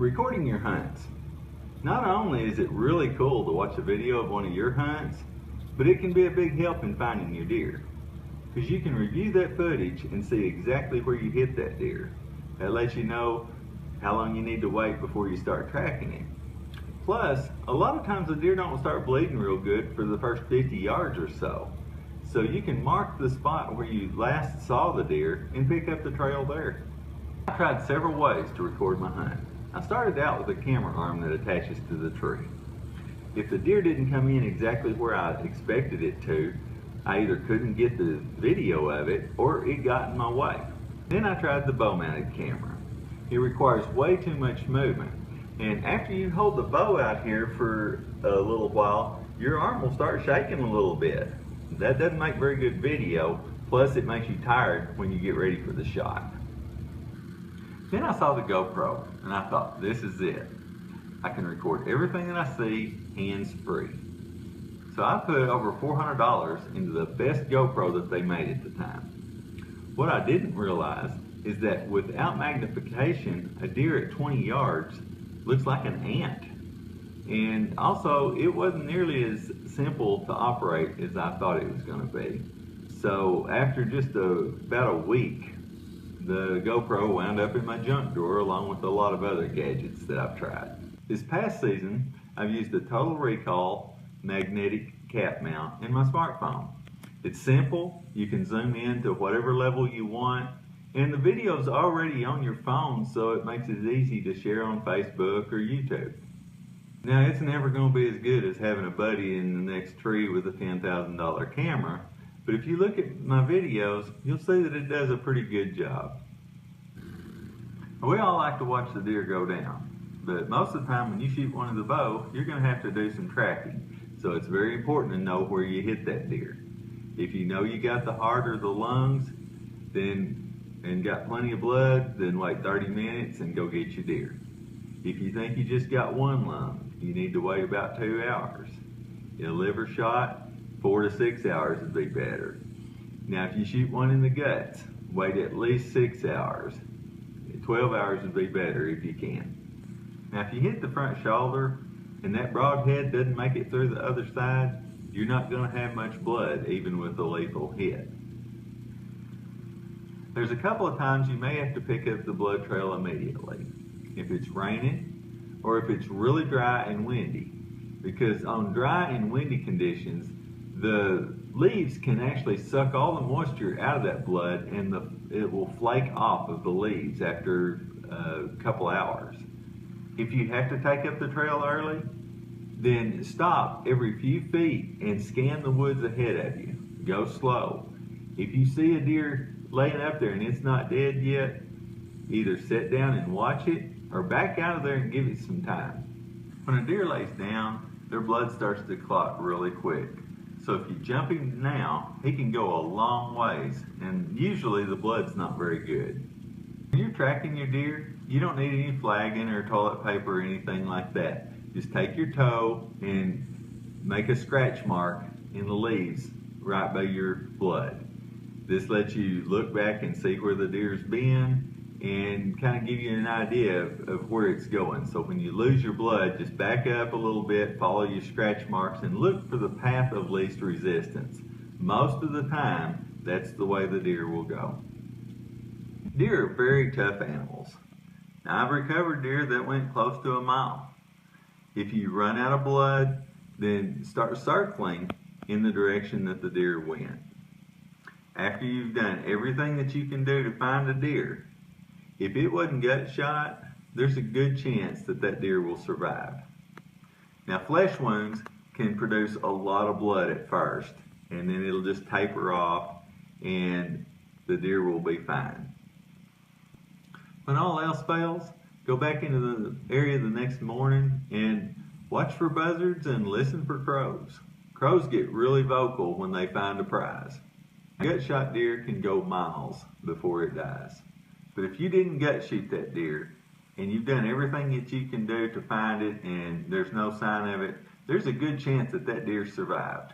Recording your hunts. Not only is it really cool to watch a video of one of your hunts, but it can be a big help in finding your deer. Because you can review that footage and see exactly where you hit that deer. That lets you know how long you need to wait before you start tracking him. Plus, a lot of times the deer don't start bleeding real good for the first 50 yards or so. So you can mark the spot where you last saw the deer and pick up the trail there. I tried several ways to record my hunt. I started out with a camera arm that attaches to the tree. If the deer didn't come in exactly where I expected it to, I either couldn't get the video of it or it got in my way. Then I tried the bow-mounted camera. It requires way too much movement, and after you hold the bow out here for a little while, your arm will start shaking a little bit. That doesn't make very good video, plus it makes you tired when you get ready for the shot. Then I saw the GoPro and I thought, this is it. I can record everything that I see hands-free. So I put over $400 into the best GoPro that they made at the time. What I didn't realize is that without magnification, a deer at 20 yards looks like an ant. And also, it wasn't nearly as simple to operate as I thought it was going to be. So after just about a week, the GoPro wound up in my junk drawer along with a lot of other gadgets that I've tried. This past season, I've used a Total Recall magnetic cap mount in my smartphone. It's simple, you can zoom in to whatever level you want, and the video's already on your phone, so it makes it easy to share on Facebook or YouTube. Now, it's never going to be as good as having a buddy in the next tree with a $10,000 camera, but if you look at my videos, you'll see that it does a pretty good job. We all like to watch the deer go down, but most of the time when you shoot one with a bow, you're going to have to do some tracking. So it's very important to know where you hit that deer. If you know you got the heart or the lungs, and got plenty of blood, then wait 30 minutes and go get your deer. If you think you just got one lung, you need to wait about 2 hours. In a liver shot, 4 to 6 hours would be better. Now if you shoot one in the guts, wait at least 6 hours. 12 hours would be better if you can. Now if you hit the front shoulder and that broad head doesn't make it through the other side, you're not going to have much blood even with a lethal hit. There's a couple of times you may have to pick up the blood trail immediately. If it's raining or if it's really dry and windy. Because on dry and windy conditions, the leaves can actually suck all the moisture out of that blood and it will flake off of the leaves after a couple hours. If you have to take up the trail early, then stop every few feet and scan the woods ahead of you. Go slow. If you see a deer laying up there and it's not dead yet, either sit down and watch it or back out of there and give it some time. When a deer lays down, their blood starts to clot really quick. So if you jump him now, he can go a long ways, and usually the blood's not very good. When you're tracking your deer, you don't need any flagging or toilet paper or anything like that. Just take your toe and make a scratch mark in the leaves right by your blood. This lets you look back and see where the deer's been and kind of give you an idea of where it's going. So when you lose your blood, just back up a little bit, follow your scratch marks, and look for the path of least resistance. Most of the time, that's the way the deer will go. Deer are very tough animals. Now, I've recovered deer that went close to a mile. If you run out of blood, then start circling in the direction that the deer went. After you've done everything that you can do to find a deer, if it wasn't gut shot, there's a good chance that that deer will survive. Now, flesh wounds can produce a lot of blood at first, and then it'll just taper off and the deer will be fine. When all else fails, go back into the area the next morning and watch for buzzards and listen for crows. Crows get really vocal when they find a prize. A gut shot deer can go miles before it dies. But if you didn't gut shoot that deer and you've done everything that you can do to find it and there's no sign of it, there's a good chance that that deer survived.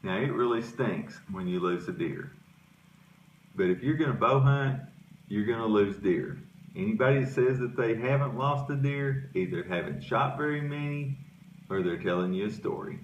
Now, it really stinks when you lose a deer. But if you're going to bow hunt, you're going to lose deer. Anybody that says that they haven't lost a deer either haven't shot very many or they're telling you a story.